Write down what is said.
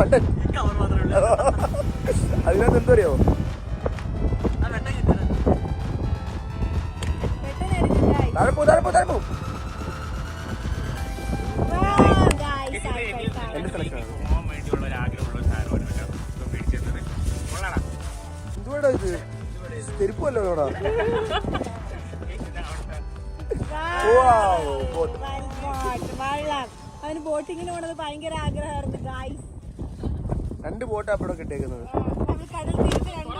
മണ്ടൻ. അതിനകത്ത് എന്താ അറിയോ, താഴെപ്പോ താഴെപ്പോ താഴെപ്പോ. എന്റെ സെലക്ഷൻ എന്തുവാടാ ഇത്? ചെരുപ്പല്ലോ ഇവിടെ. അവന് ബോട്ടിങ്ങിന് പോണത് ഭയങ്കര ആഗ്രഹമായിരുന്നു. 2 ബോട്ടാ ഇവിടെ കിട്ടിയേക്കുന്നത്. കടൽ തീരത്ത്